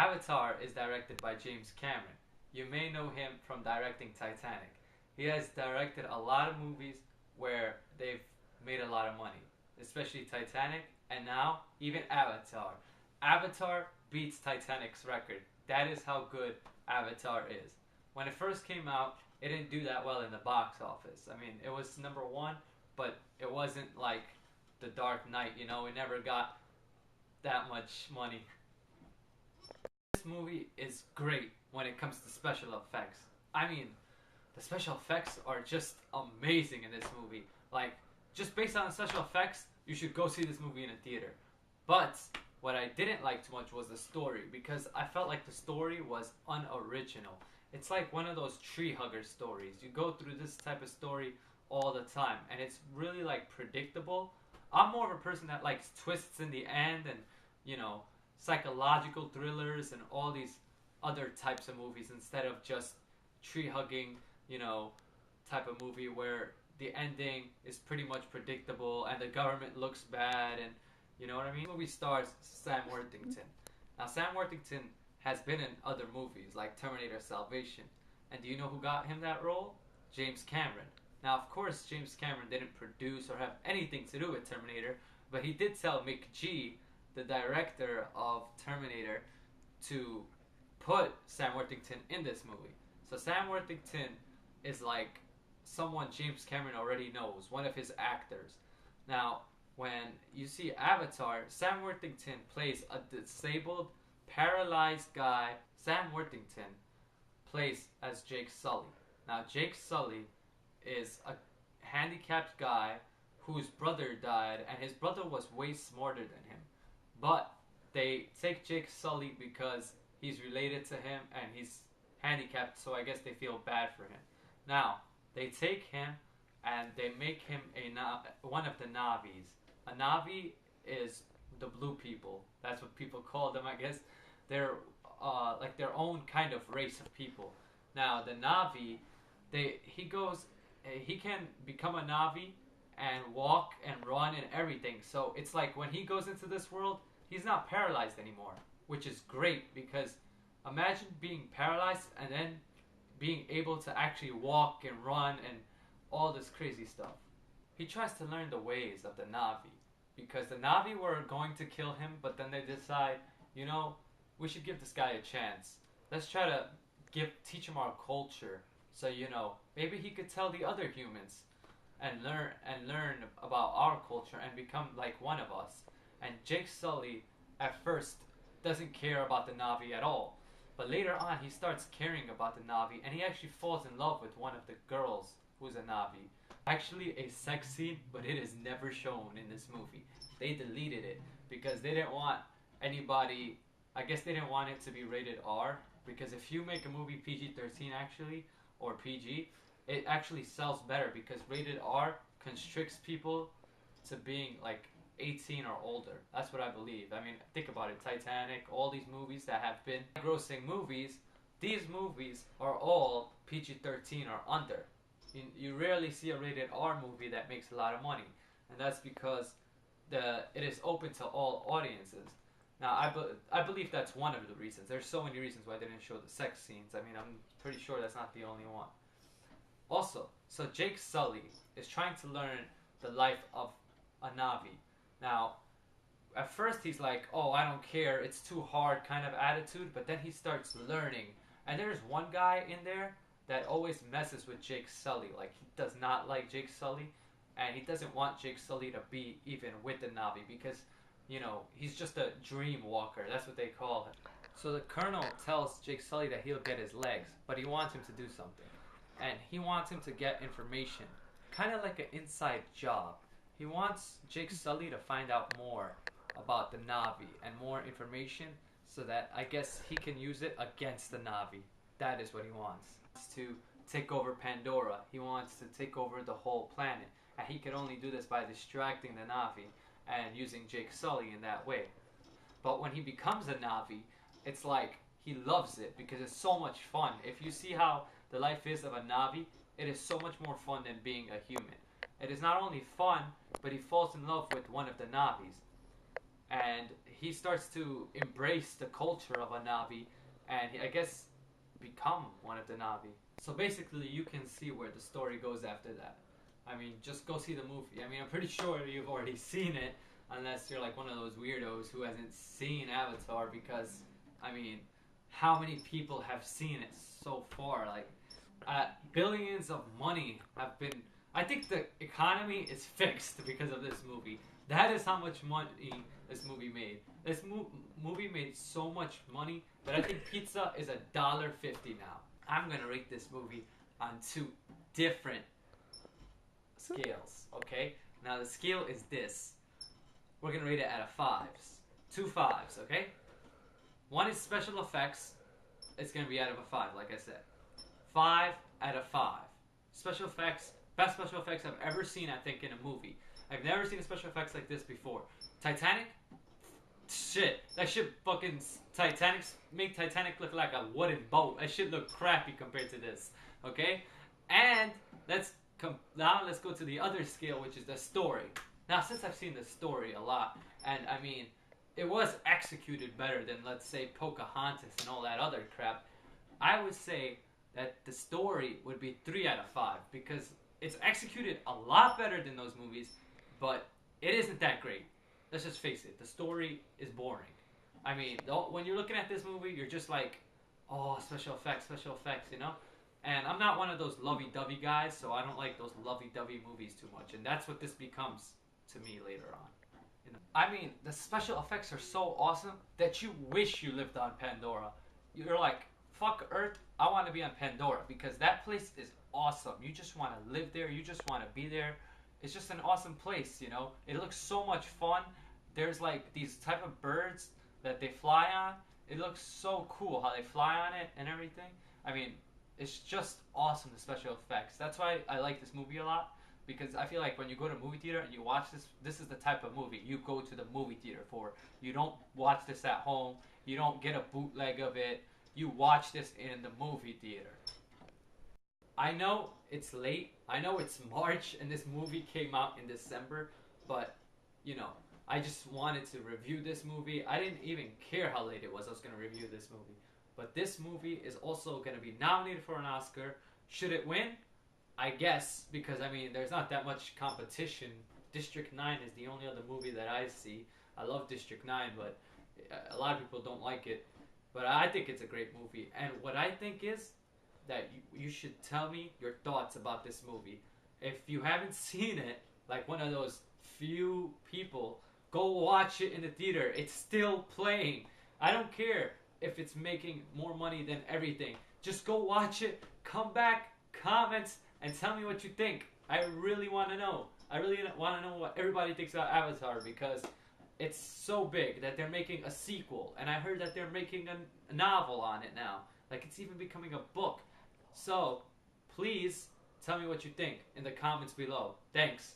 Avatar is directed by James Cameron. You may know him from directing Titanic. He has directed a lot of movies where they've made a lot of money, especially Titanic, and now even Avatar. Avatar beats Titanic's record. That is how good Avatar is. When it first came out, it didn't do that well in the box office. I mean, it was number one, but it wasn't like The Dark Knight, you know, it never got that much money. This movie is great when it comes to special effects. I mean, the special effects are just amazing in this movie. Like, just based on the special effects, you should go see this movie in a theater. But what I didn't like too much was the story because I felt like the story was unoriginal. It's like one of those tree hugger stories. You go through this type of story all the time and it's really like predictable. I'm more of a person that likes twists in the end and, you know, psychological thrillers and all these other types of movies instead of just tree hugging, you know, type of movie where the ending is pretty much predictable and the government looks bad and you know what I mean? The movie stars Sam Worthington. Now Sam Worthington has been in other movies like Terminator Salvation. And do you know who got him that role? James Cameron. Now of course James Cameron didn't produce or have anything to do with Terminator, but he did tell McG, the director of Terminator, to put Sam Worthington in this movie. So Sam Worthington is like someone James Cameron already knows, one of his actors. Now, when you see Avatar, Sam Worthington plays a disabled, paralyzed guy. Sam Worthington plays as Jake Sully. Now, Jake Sully is a handicapped guy whose brother died, and his brother was way smarter than him. But they take Jake Sully because he's related to him and he's handicapped, so I guess they feel bad for him. Now, they take him and they make him one of the Navis. A Navi is the blue people. That's what people call them, I guess. They're like their own kind of race of people. Now, the Navi, he can become a Navi and walk and run and everything. So it's like when he goes into this world, he's not paralyzed anymore, which is great because imagine being paralyzed and then being able to actually walk and run and all this crazy stuff. He tries to learn the ways of the Navi because the Navi were going to kill him, but then they decide, you know, we should give this guy a chance. Let's try to teach him our culture, so you know maybe he could tell the other humans and learn about our culture and become like one of us. And Jake Sully at first doesn't care about the Navi at all. But later on, he starts caring about the Navi, and he actually falls in love with one of the girls who's a Navi. Actually, a sex scene, but it is never shown in this movie. They deleted it because they didn't want anybody. I guess they didn't want it to be rated R because if you make a movie PG-13 actually or PG, it actually sells better because rated R constricts people to being like 18 or older. That's what I believe. I mean, think about it. Titanic, all these movies that have been grossing movies, these movies are all PG-13 or under. You rarely see a rated R movie that makes a lot of money. And that's because it is open to all audiences. Now, I believe that's one of the reasons. There's so many reasons why they didn't show the sex scenes. I mean, I'm pretty sure that's not the only one. Also, so Jake Sully is trying to learn the life of a Navi. Now, at first he's like, oh, I don't care, it's too hard kind of attitude, but then he starts learning. And there's one guy in there that always messes with Jake Sully. Like, he does not like Jake Sully, and he doesn't want Jake Sully to be even with the Navi because, you know, he's just a dream walker. That's what they call him. So the Colonel tells Jake Sully that he'll get his legs, but he wants him to do something. And he wants him to get information, kind of like an inside job. He wants Jake Sully to find out more about the Navi and more information so that I guess he can use it against the Navi. That is what he wants. He wants to take over Pandora. He wants to take over the whole planet. And he can only do this by distracting the Navi and using Jake Sully in that way. But when he becomes a Navi, it's like he loves it because it's so much fun. If you see how the life is of a Navi, it is so much more fun than being a human. It is not only fun, but he falls in love with one of the Navis. and he starts to embrace the culture of a Navi, and I guess become one of the Navi. So basically, you can see where the story goes after that. I mean, just go see the movie. I mean, I'm pretty sure you've already seen it, unless you're like one of those weirdos who hasn't seen Avatar. Because, I mean, how many people have seen it so far? Like, billions of money have been. I think the economy is fixed because of this movie. That is how much money this movie made. This movie made so much money that I think pizza is $1.50 now. I'm gonna rate this movie on two different scales. Okay, now the scale is this. We're gonna rate it out of fives. Two fives. Okay. One is special effects. It's gonna be out of a five, like I said. 5 out of 5. Special effects, best special effects I've ever seen, I think, in a movie. I've never seen a special effects like this before. Titanic? Shit. That shit fucking make Titanic look like a wooden boat. That shit look crappy compared to this. Okay? And now let's go to the other scale, which is the story. Now, since I've seen the story a lot, and I mean, it was executed better than, let's say, Pocahontas and all that other crap, I would say that the story would be 3 out of 5 because it's executed a lot better than those movies, but it isn't that great. Let's just face it, the story is boring. I mean, when you're looking at this movie, you're just like, oh, special effects, you know? And I'm not one of those lovey-dovey guys, so I don't like those lovey-dovey movies too much, and that's what this becomes to me later on. You know? I mean, the special effects are so awesome that you wish you lived on Pandora. You're like, fuck Earth, I want to be on Pandora because that place is awesome. You just want to live there. You just want to be there. It's just an awesome place, you know. It looks so much fun. There's like these type of birds that they fly on. It looks so cool how they fly on it and everything. I mean, it's just awesome, the special effects. That's why I like this movie a lot because I feel like when you go to a movie theater and you watch this is the type of movie you go to the movie theater for. You don't watch this at home. You don't get a bootleg of it. You watch this in the movie theater. I know it's late. I know it's March and this movie came out in December, but you know, I just wanted to review this movie. I didn't even care how late it was. I was going to review this movie. But this movie is also going to be nominated for an Oscar. Should it win? I guess, because I mean, there's not that much competition. District 9 is the only other movie that I see. I love District 9, but a lot of people don't like it. But I think it's a great movie. And what I think is that you should tell me your thoughts about this movie. If you haven't seen it, like one of those few people, go watch it in the theater. It's still playing. I don't care if it's making more money than everything. Just go watch it, come back, comment, and tell me what you think. I really want to know. I really want to know what everybody thinks about Avatar because it's so big that they're making a sequel. And I heard that they're making a novel on it now. Like it's even becoming a book. So, please tell me what you think in the comments below. Thanks.